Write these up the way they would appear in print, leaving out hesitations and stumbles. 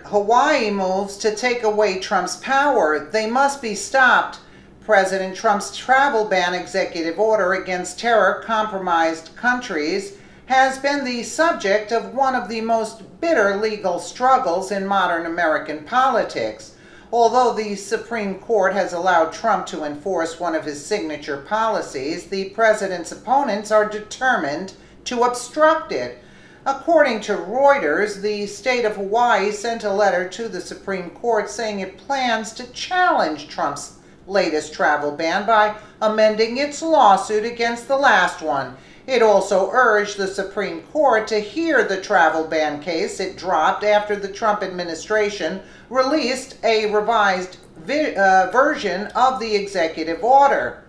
Hawaii moves to take away Trump's power. They must be stopped. President Trump's travel ban executive order against terror-compromised countries has been the subject of one of the most bitter legal struggles in modern American politics. Although the Supreme Court has allowed Trump to enforce one of his signature policies, the president's opponents are determined to obstruct it. According to Reuters, the state of Hawaii sent a letter to the Supreme Court saying it plans to challenge Trump's latest travel ban by amending its lawsuit against the last one. It also urged the Supreme Court to hear the travel ban case it dropped after the Trump administration released a revised version of the executive order.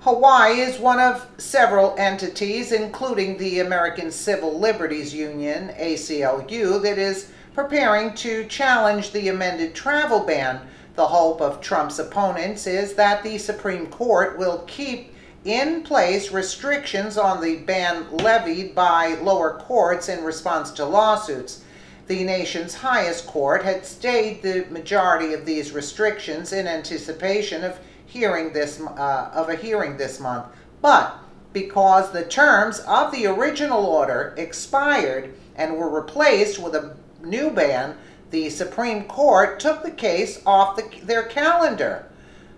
Hawaii is one of several entities, including the American Civil Liberties Union, ACLU, that is preparing to challenge the amended travel ban. The hope of Trump's opponents is that the Supreme Court will keep in place restrictions on the ban levied by lower courts in response to lawsuits. The nation's highest court had stayed the majority of these restrictions in anticipation of a hearing this month. But because the terms of the original order expired and were replaced with a new ban, the Supreme Court took the case off their calendar.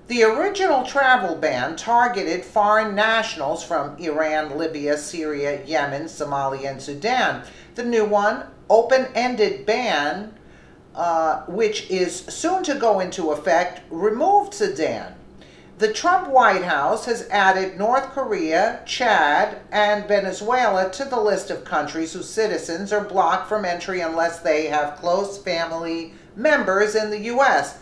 The original travel ban targeted foreign nationals from Iran, Libya, Syria, Yemen, Somalia, and Sudan. The new one, open-ended ban, which is soon to go into effect, removed Sudan. The Trump White House has added North Korea, Chad, and Venezuela to the list of countries whose citizens are blocked from entry unless they have close family members in the U.S.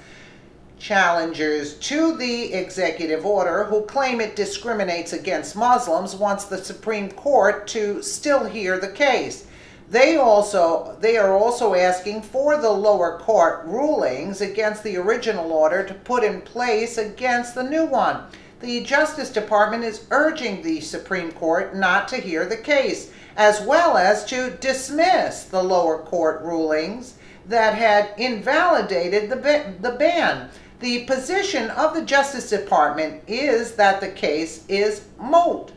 Challengers to the executive order, who claim it discriminates against Muslims, wants the Supreme Court to still hear the case. They are also asking for the lower court rulings against the original order to put in place against the new one. The Justice Department is urging the Supreme Court not to hear the case, as well as to dismiss the lower court rulings that had invalidated the ban. The position of the Justice Department is that the case is moot.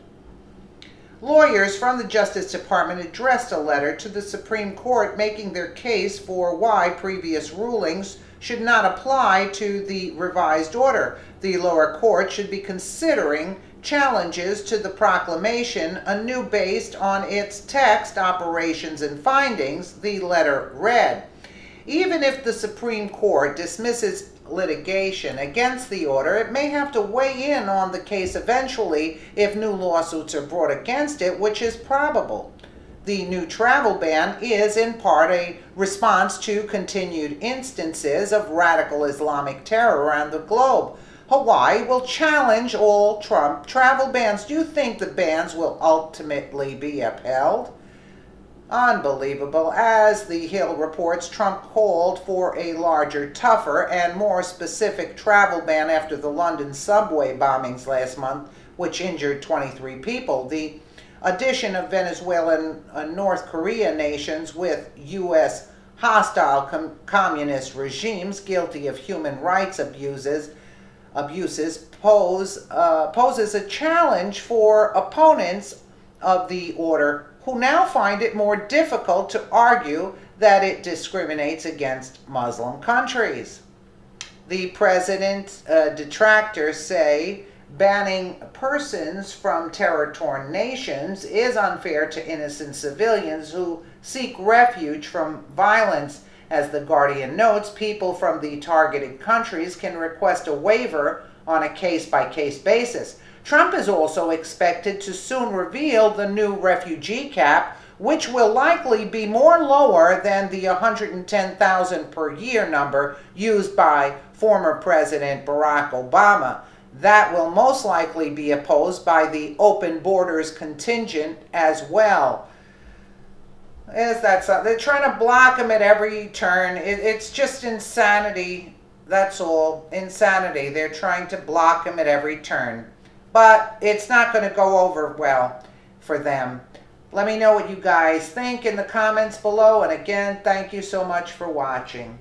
Lawyers from the Justice Department addressed a letter to the Supreme Court making their case for why previous rulings should not apply to the revised order. The lower court should be considering challenges to the proclamation anew based on its text, operations, and findings, the letter read. Even if the Supreme Court dismisses litigation against the order, it may have to weigh in on the case eventually if new lawsuits are brought against it, which is probable. The new travel ban is in part a response to continued instances of radical Islamic terror around the globe. Hawaii will challenge all Trump travel bans. Do you think the bans will ultimately be upheld? Unbelievable. As The Hill reports, Trump called for a larger, tougher, and more specific travel ban after the London subway bombings last month, which injured 23 people. The addition of Venezuela and North Korea nations with U.S. hostile communist regimes guilty of human rights abuses poses a challenge for opponents of the order, who now find it more difficult to argue that it discriminates against Muslim countries. The president's detractors say banning persons from terror-torn nations is unfair to innocent civilians who seek refuge from violence. As The Guardian notes, people from the targeted countries can request a waiver on a case-by-case basis. Trump is also expected to soon reveal the new refugee cap, which will likely be more lower than the 110,000 per year number used by former President Barack Obama. That will most likely be opposed by the open borders contingent as well. They're trying to block him at every turn. It's just insanity. That's all. Insanity. They're trying to block him at every turn. But it's not going to go over well for them. Let me know what you guys think in the comments below. And again, thank you so much for watching.